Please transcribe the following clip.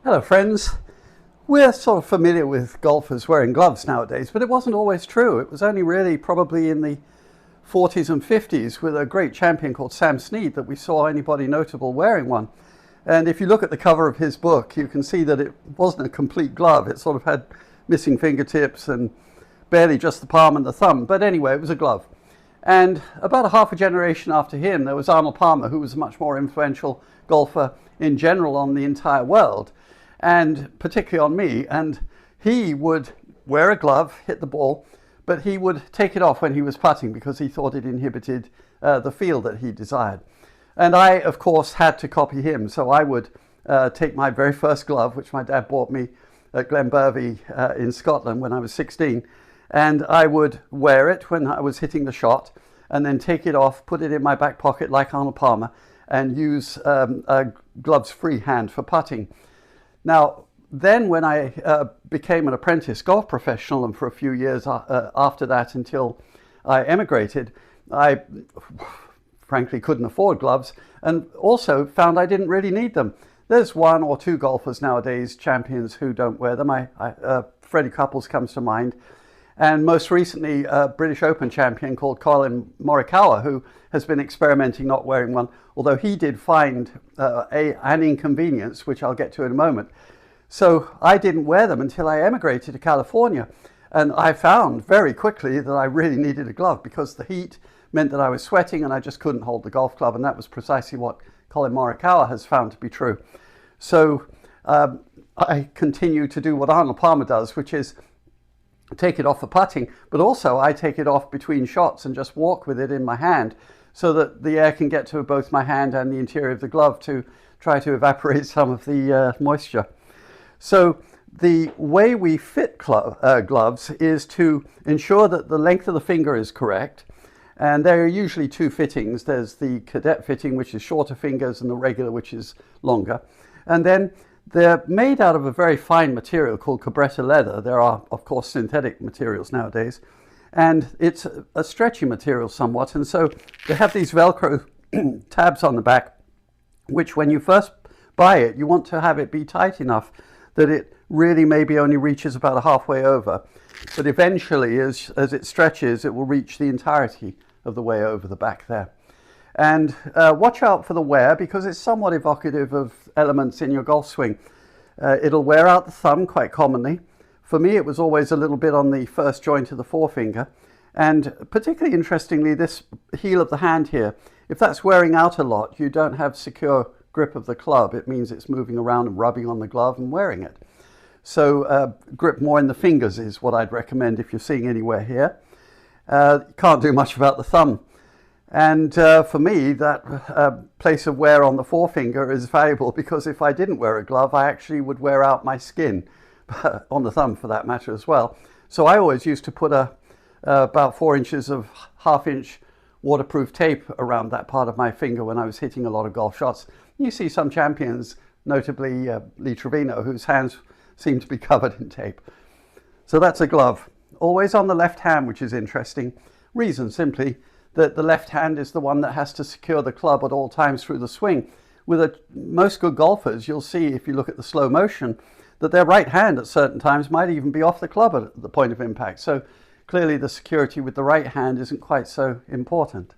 Hello friends. We're sort of familiar with golfers wearing gloves nowadays, but it wasn't always true. It was only really probably in the 40s and 50s with a great champion called Sam Snead that we saw anybody notable wearing one. And if you look at the cover of his book, you can see that it wasn't a complete glove. It sort of had missing fingertips and barely just the palm and the thumb. But anyway, it was a glove. And about a half a generation after him, there was Arnold Palmer, who was a much more influential golfer in general on the entire world, and particularly on me. And he would wear a glove, hit the ball, but he would take it off when he was putting because he thought it inhibited the feel that he desired. And I, of course, had to copy him. So I would take my very first glove, which my dad bought me at Glenbervie in Scotland when I was 16, and I would wear it when I was hitting the shot, and then take it off, put it in my back pocket like Arnold Palmer, and use a gloves-free hand for putting. Now, then when I became an apprentice golf professional, and for a few years after that until I emigrated, I frankly couldn't afford gloves, and also found I didn't really need them. There's one or two golfers nowadays, champions, who don't wear them. Freddie Couples comes to mind. And most recently, a British Open champion called Colin Morikawa, who has been experimenting not wearing one, although he did find an inconvenience, which I'll get to in a moment. So I didn't wear them until I emigrated to California. And I found very quickly that I really needed a glove because the heat meant that I was sweating and I just couldn't hold the golf club. And that was precisely what Colin Morikawa has found to be true. So I continue to do what Arnold Palmer does, which is take it off for putting, but also I take it off between shots and just walk with it in my hand so that the air can get to both my hand and the interior of the glove to try to evaporate some of the moisture. So the way we fit gloves is to ensure that the length of the finger is correct, and there are usually two fittings. There's the cadet fitting, which is shorter fingers, and the regular, which is longer. And then they're made out of a very fine material called Cabretta leather. There are, of course, synthetic materials nowadays. And it's a stretchy material somewhat. And so they have these Velcro tabs on the back, which when you first buy it, you want to have it be tight enough that it really maybe only reaches about halfway over. But eventually, as it stretches, it will reach the entirety of the way over the back there. And watch out for the wear because it's somewhat evocative of elements in your golf swing. It'll wear out the thumb quite commonly. For me, it was always a little bit on the first joint of the forefinger. And particularly interestingly, this heel of the hand here, if that's wearing out a lot, you don't have secure grip of the club. It means it's moving around and rubbing on the glove and wearing it. So grip more in the fingers is what I'd recommend if you're seeing anywhere here. Can't do much about the thumb. And for me, that place of wear on the forefinger is valuable because if I didn't wear a glove, I actually would wear out my skin, on the thumb for that matter as well. So I always used to put about 4 inches of half-inch waterproof tape around that part of my finger when I was hitting a lot of golf shots. You see some champions, notably Lee Trevino, whose hands seem to be covered in tape. So that's a glove. Always on the left hand, which is interesting. Reason simply that the left hand is the one that has to secure the club at all times through the swing. With most good golfers, you'll see if you look at the slow motion that their right hand at certain times might even be off the club at the point of impact. So clearly the security with the right hand isn't quite so important.